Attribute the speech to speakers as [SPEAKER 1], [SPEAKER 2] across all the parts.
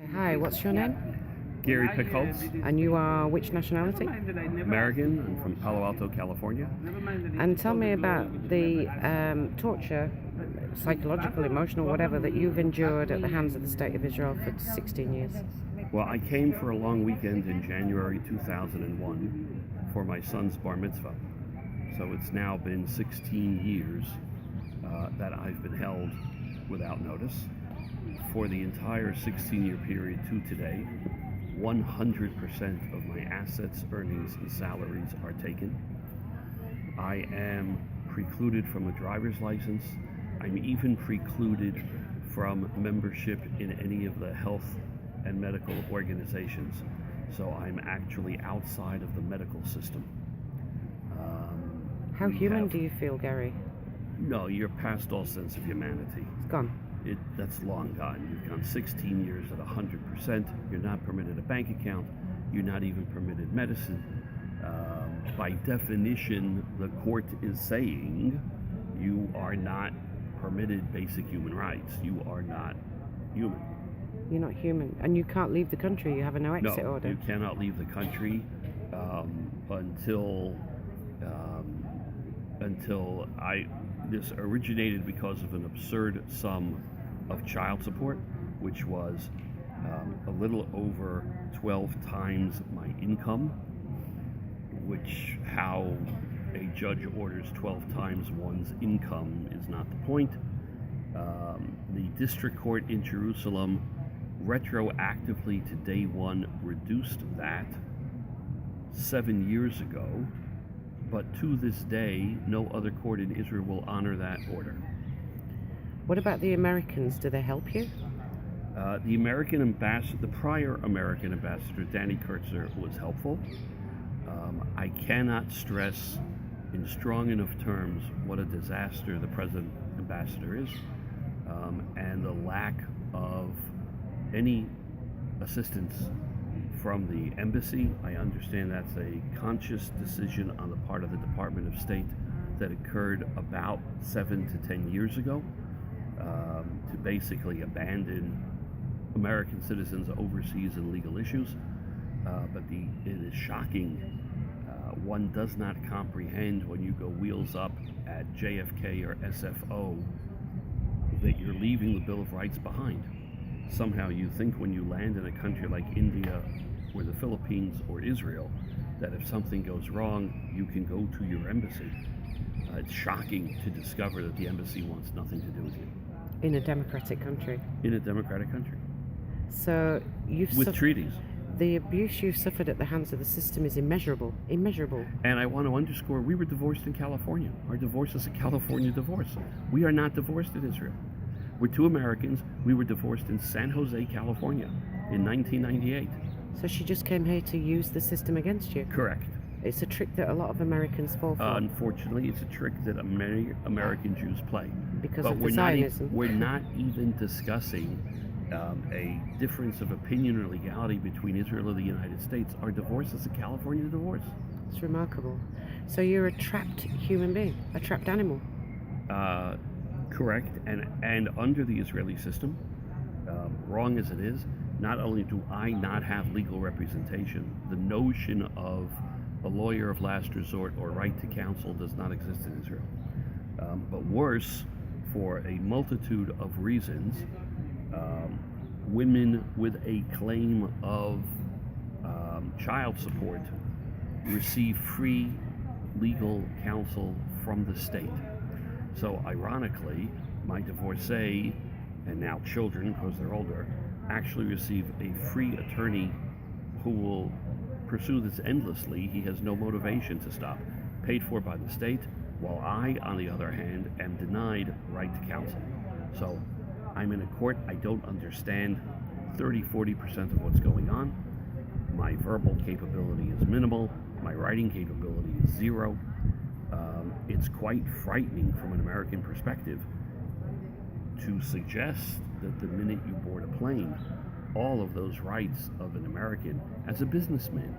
[SPEAKER 1] Hi, what's your name?
[SPEAKER 2] Gary Pickholtz,
[SPEAKER 1] And you are which nationality?
[SPEAKER 2] American. I'm from Palo Alto, California.
[SPEAKER 1] And tell me about the torture, psychological, emotional, whatever, that you've endured at the hands of the State of Israel for 16 years.
[SPEAKER 2] Well, I came for a long weekend in January 2001 for my son's bar mitzvah. So it's now been 16 years that I've been held without notice. For the entire 16-year period to today, 100% of my assets, earnings, and salaries are taken. I am precluded from a driver's license. I'm even precluded from membership in any of the health and medical organizations. So I'm actually outside of the medical system.
[SPEAKER 1] How human do you feel, Gary?
[SPEAKER 2] No, you're past all sense of humanity.
[SPEAKER 1] It's gone.
[SPEAKER 2] That's long gone. You've gone 16 years at 100%. You're not permitted a bank account. You're not even permitted medicine. By definition, the court is saying you are not permitted basic human rights. You are not human.
[SPEAKER 1] You're not human. And you can't leave the country. You have a no exit order.
[SPEAKER 2] You cannot leave the country until this originated because of an absurd sum of child support, which was a little over 12 times my income, which how a judge orders 12 times one's income is not the point. The district court in Jerusalem retroactively to day one reduced that 7 years ago, but to this day, no other court in Israel will honor that order.
[SPEAKER 1] What about the Americans? Do they help you?
[SPEAKER 2] The prior American ambassador, Danny Kurtzer, was helpful. I cannot stress in strong enough terms what a disaster the present ambassador is, and the lack of any assistance from the embassy. I understand that's a conscious decision on the part of the Department of State that occurred about 7 to 10 years ago to basically abandon American citizens overseas in legal issues. But it is shocking. One does not comprehend when you go wheels up at JFK or SFO that you're leaving the Bill of Rights behind. Somehow you think when you land in a country like India or the Philippines or Israel that if something goes wrong, you can go to your embassy. It's shocking to discover that the embassy wants nothing to do with you.
[SPEAKER 1] In a democratic country.
[SPEAKER 2] In a democratic country.
[SPEAKER 1] So
[SPEAKER 2] with treaties.
[SPEAKER 1] The abuse you've suffered at the hands of the system is immeasurable. Immeasurable.
[SPEAKER 2] And I want to underscore, we were divorced in California. Our divorce is a California divorce. We are not divorced in Israel. We're two Americans. We were divorced in San Jose, California in 1998.
[SPEAKER 1] So she just came here to use the system against you?
[SPEAKER 2] Correct.
[SPEAKER 1] It's a trick that a lot of Americans fall for.
[SPEAKER 2] Unfortunately, it's a trick that many American Jews play.
[SPEAKER 1] Because of the Zionism.
[SPEAKER 2] We're not even discussing a difference of opinion or legality between Israel and the United States. Our divorce is a California divorce.
[SPEAKER 1] It's remarkable. So you're a trapped human being, a trapped animal.
[SPEAKER 2] Correct. And under the Israeli system, wrong as it is, not only do I not have legal representation, the notion of a lawyer of last resort or right to counsel does not exist in Israel. But worse, for a multitude of reasons, women with a claim of child support receive free legal counsel from the state. So ironically, my divorcee, and now children because they're older, actually receive a free attorney who will pursue this endlessly. He has no motivation to stop, paid for by the state, while I, on the other hand, am denied right to counsel. So I'm in a court, I don't understand 30-40% of what's going on. My verbal capability is minimal. My writing capability is zero. It's quite frightening from an American perspective to suggest that the minute you board a plane, all of those rights of an American as a businessman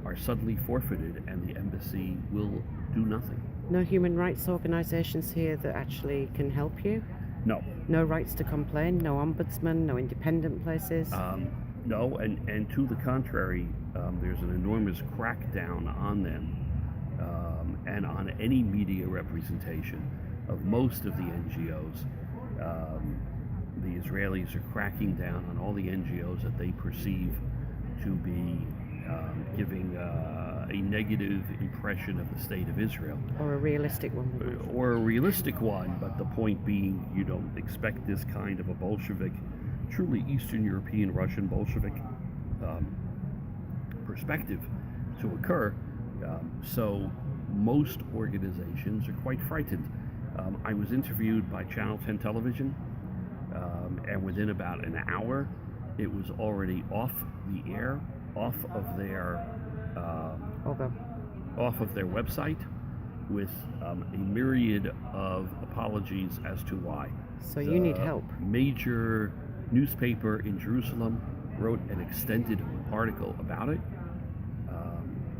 [SPEAKER 2] are suddenly forfeited and the embassy will do nothing.
[SPEAKER 1] No human rights organizations here that actually can help you?
[SPEAKER 2] No.
[SPEAKER 1] No rights to complain, no ombudsman, no independent places.
[SPEAKER 2] No, and to the contrary, there's an enormous crackdown on them and on any media representation of most of the NGOs. The Israelis are cracking down on all the NGOs that they perceive to be giving a negative impression of the state of Israel.
[SPEAKER 1] Or a realistic one.
[SPEAKER 2] Or a realistic one, but the point being, you don't expect this kind of a Bolshevik, truly Eastern European Russian Bolshevik perspective to occur. So most organizations are quite frightened. I was interviewed by Channel 10 television, and within about an hour, it was already off the air, off of their website, with a myriad of apologies as to why.
[SPEAKER 1] So you need help.
[SPEAKER 2] Major newspaper in Jerusalem wrote an extended article about it,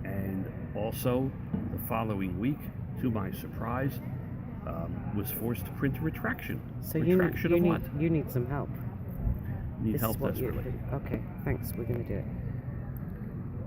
[SPEAKER 2] and also the following week, to my surprise, was forced to print a retraction.
[SPEAKER 1] So
[SPEAKER 2] retraction
[SPEAKER 1] you
[SPEAKER 2] of
[SPEAKER 1] need,
[SPEAKER 2] what?
[SPEAKER 1] You need some help.
[SPEAKER 2] Need
[SPEAKER 1] This
[SPEAKER 2] help
[SPEAKER 1] is what
[SPEAKER 2] desperately.
[SPEAKER 1] Okay, thanks. We're going to do it.